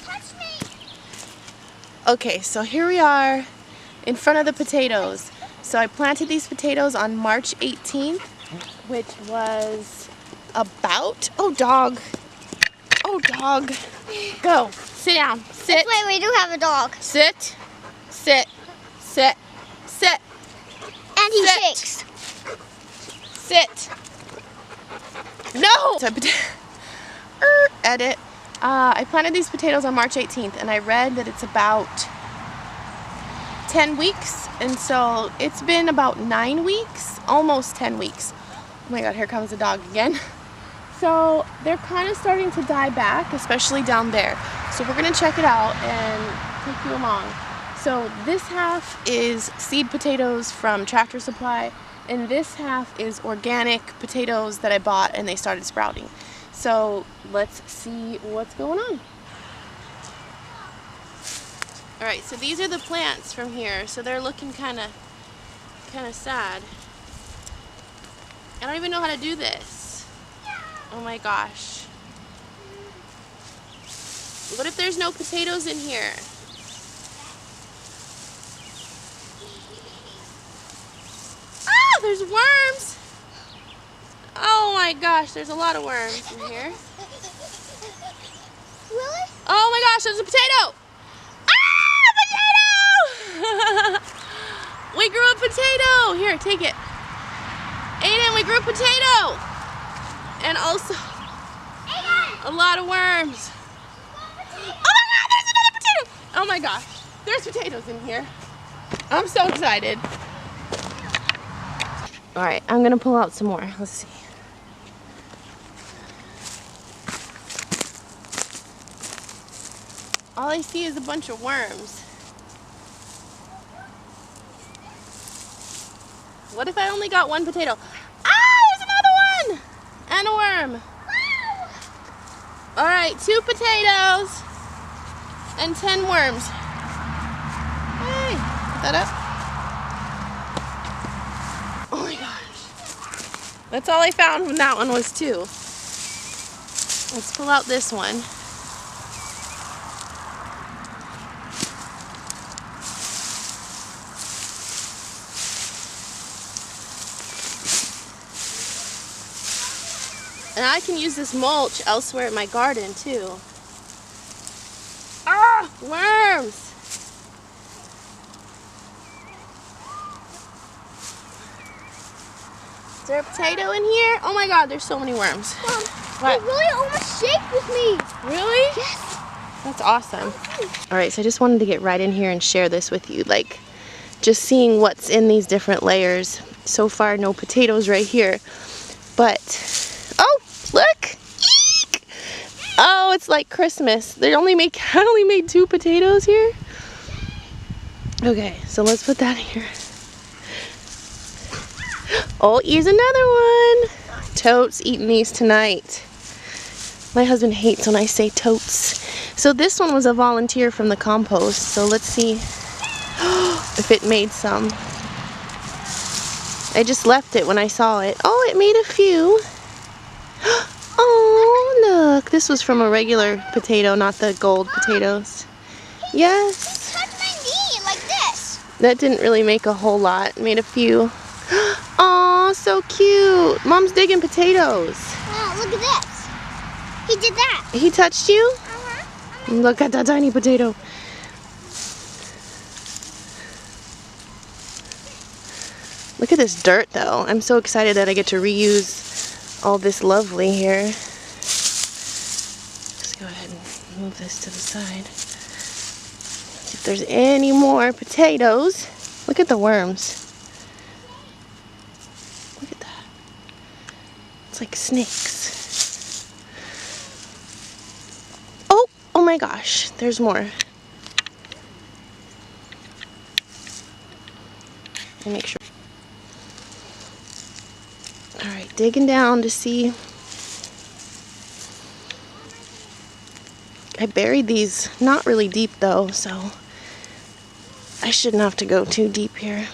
touch me. Okay, so here we are in front of the potatoes. So I planted these potatoes on March 18th, which was about, oh dog, go, sit down, sit. Wait, we do have a dog. Sit, sit, sit, sit. And he sit. shakes. Sit. No! So edit. I planted these potatoes on March 18th, and I read that it's about 10 weeks, and so it's been about 9 weeks, almost 10 weeks. Oh my god, here comes the dog again. So they're kind of starting to die back, especially down there. So we're gonna check it out and take you along. So this half is seed potatoes from Tractor Supply, and this half is organic potatoes that I bought and they started sprouting. So let's see what's going on. Alright, so these are the plants from here. So they're looking kind of sad. I don't even know how to do this. Oh my gosh. What if there's no potatoes in here? Ah, there's worms! Oh my gosh, there's a lot of worms in here. Really? Oh my gosh, there's a potato! Ah, potato! We grew a potato! Here, take it. Aiden, we grew a potato! And also a lot of worms. Oh my god, there's another potato! Oh my gosh, there's potatoes in here. I'm so excited. Alright, I'm gonna pull out some more. Let's see. All I see is a bunch of worms. What if I only got one potato? Ah, there's another one! And a worm. Alright, 2 potatoes and 10 worms. Hey, put that up. Oh my gosh. That's all I found from that one was 2. Let's pull out this one. And I can use this mulch elsewhere in my garden too. Ah, worms! Is there a potato in here? Oh my god, there's so many worms. Mom, what? they really almost shake with me. Really? Yes. That's awesome. Alright, so I just wanted to get right in here and share this with you. Like, just seeing what's in these different layers. So far, no potatoes right here. But, oh, look! Eek! Oh, it's like Christmas. I only made 2 potatoes here. Okay, so let's put that here. Oh, here's another one. Totes eating these tonight. My husband hates when I say totes. So this one was a volunteer from the compost. So let's see if it made some. I just left it when I saw it. Oh, it made a few. Oh, look. This was from a regular potato, not the gold potatoes. Yes. Touch my knee like this. That didn't really make a whole lot. It made a few. Aw, so cute. Mom's digging potatoes. Oh, look at this. He did that. He touched you? Uh-huh. Look at that tiny potato. Look at this dirt though. I'm so excited that I get to reuse all this lovely here. Just go ahead and move this to the side. See if there's any more potatoes. Look at the worms. Look at that. It's like snakes. Oh my gosh, there's more. Let me make sure. Alright, digging down to see. I buried these not really deep though, so I shouldn't have to go too deep here.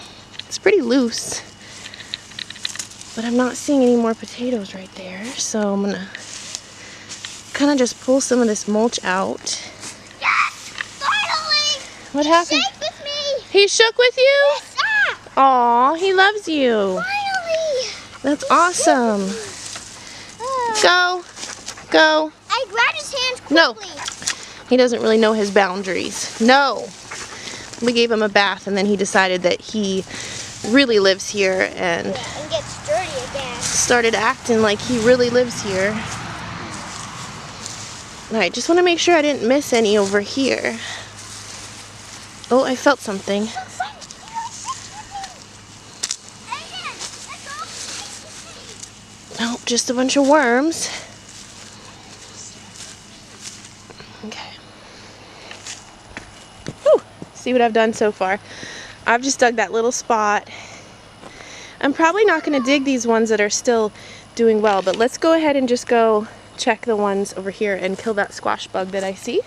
It's pretty loose, but I'm not seeing any more potatoes right there, so I'm gonna kind of just pull some of this mulch out. Yeah! What happened? Shake with me. He shook with you? Stop. Aw, he loves you. Finally. That's awesome. Go. Go. I grabbed his hands No. quickly. He doesn't really know his boundaries. No. We gave him a bath and then he decided that he really lives here and And get sturdy again. started acting like he really lives here. Alright, just want to make sure I didn't miss any over here. Oh, I felt something. No, just a bunch of worms. Okay. Whew. See what I've done so far. I've just dug that little spot. I'm probably not going to dig these ones that are still doing well, but let's go ahead and just go check the ones over here and kill that squash bug that I see.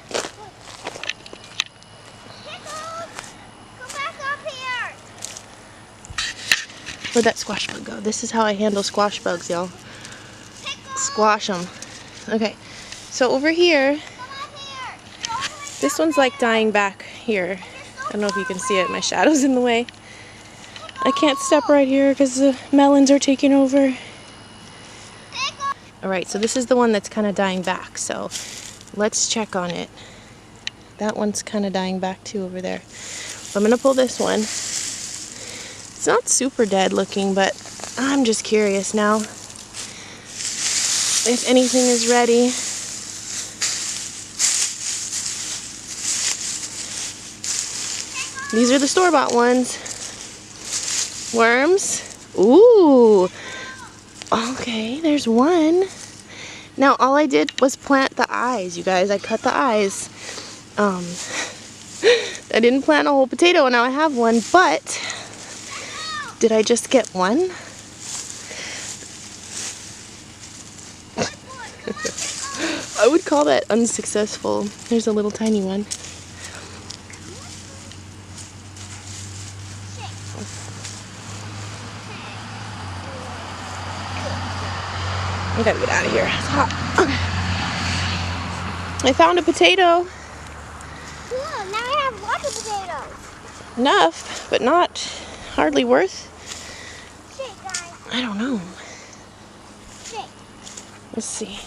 Where'd that squash bug go? This is how I handle squash bugs, y'all. Squash them. Okay, so over here, this one's like dying back here. I don't know if you can see it, my shadow's in the way. I can't step right here because the melons are taking over. Alright, so this is the one that's kind of dying back, so let's check on it. That one's kind of dying back too over there. I'm going to pull this one. It's not super dead looking, but I'm just curious now if anything is ready. These are the store-bought ones. Worms. Ooh. Okay, there's one. Now all I did was plant the eyes, you guys. I cut the eyes. I didn't plant a whole potato and now I have one, but did I just get one? I would call that unsuccessful. There's a little tiny one. I gotta get out of here. It's hot. Okay. I found a potato. Cool, now I have lots of potatoes. Enough, but not hardly worth. Shake, guys. I don't know. Shake. Let's see.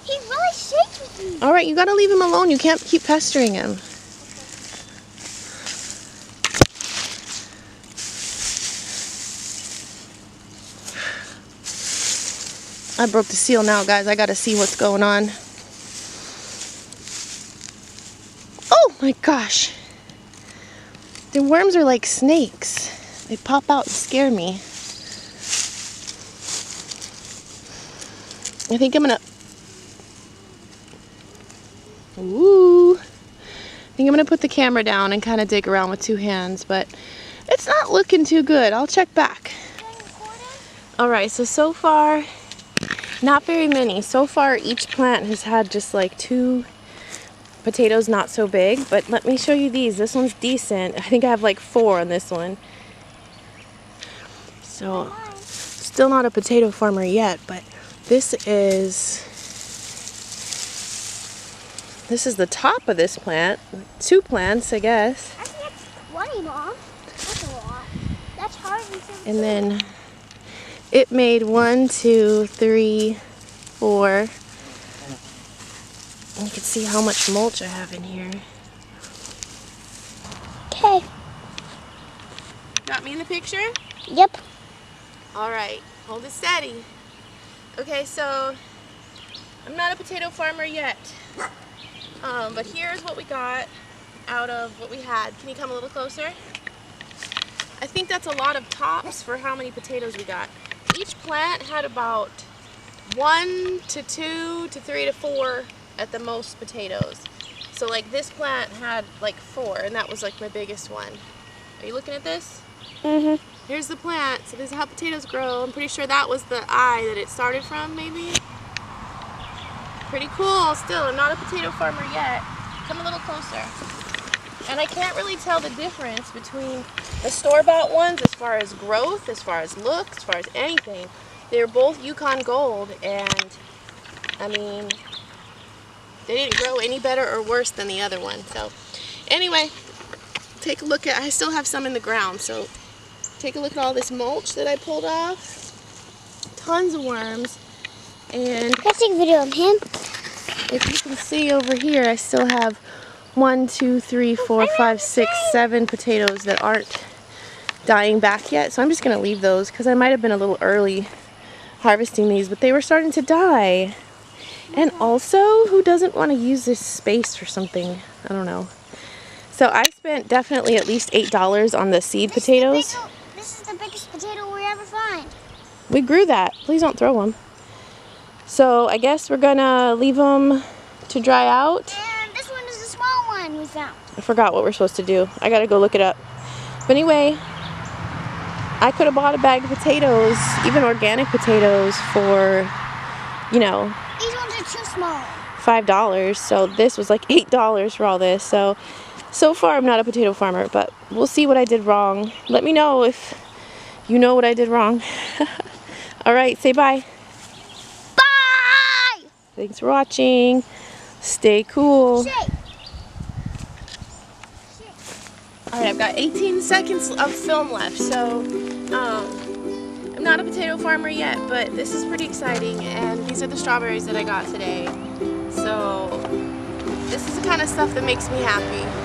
He really shakes with me. Alright, you gotta leave him alone. You can't keep pestering him. I broke the seal now, guys. I gotta see what's going on. Oh my gosh. The worms are like snakes. They pop out and scare me. I think I'm gonna... Ooh. I think I'm gonna put the camera down and kind of dig around with two hands, but it's not looking too good. I'll check back. Alright, so far, not very many. So far, each plant has had just like 2 potatoes, not so big, but let me show you these. This one's decent. I think I have like 4 on this one. So, still not a potato farmer yet, but this is the top of this plant. 2 plants, I guess. I think that's 20, Mom. That's a lot. That's hard And then it made 1, 2, 3, 4. You can see how much mulch I have in here. Okay. Got me in the picture? Yep. Alright, hold it steady. Okay, so I'm not a potato farmer yet. But here's what we got out of what we had. Can you come a little closer? I think that's a lot of tops for how many potatoes we got. Each plant had about 1 to 2 to 3 to 4 at the most potatoes. So like this plant had like 4 and that was like my biggest one. Are you looking at this? Mm-hmm. Here's the plant. So this is how potatoes grow. I'm pretty sure that was the eye that it started from, maybe. Pretty cool. Still, I'm not a potato farmer yet. Come a little closer. And I can't really tell the difference between the store-bought ones as far as growth, as far as look, as far as anything. They're both Yukon Gold, and I mean, they didn't grow any better or worse than the other one. So anyway, take a look at, I still have some in the ground, so take a look at all this mulch that I pulled off. Tons of worms. And let's take a video of him. if you can see over here, I still have 1, 2, 3, 4, 5, 6, 7 potatoes that aren't dying back yet. So I'm just going to leave those because I might have been a little early harvesting these, but they were starting to die. And also, who doesn't want to use this space for something? I don't know. So I spent definitely at least $8 on the seed potatoes. This is the biggest potato we ever find. We grew that. Please don't throw them. So I guess we're gonna leave them to dry out. And this one is the small one we found. I forgot what we're supposed to do. I gotta go look it up. But anyway, I could have bought a bag of potatoes, even organic potatoes, for, you know, these ones are too small. $5. So this was like $8 for all this. So far I'm not a potato farmer, but we'll see what I did wrong. Let me know if you know what I did wrong. All right, say bye. Bye! Thanks for watching. Stay cool. Shake. All right, I've got 18 seconds of film left, so I'm not a potato farmer yet, but this is pretty exciting, and these are the strawberries that I got today. So this is the kind of stuff that makes me happy.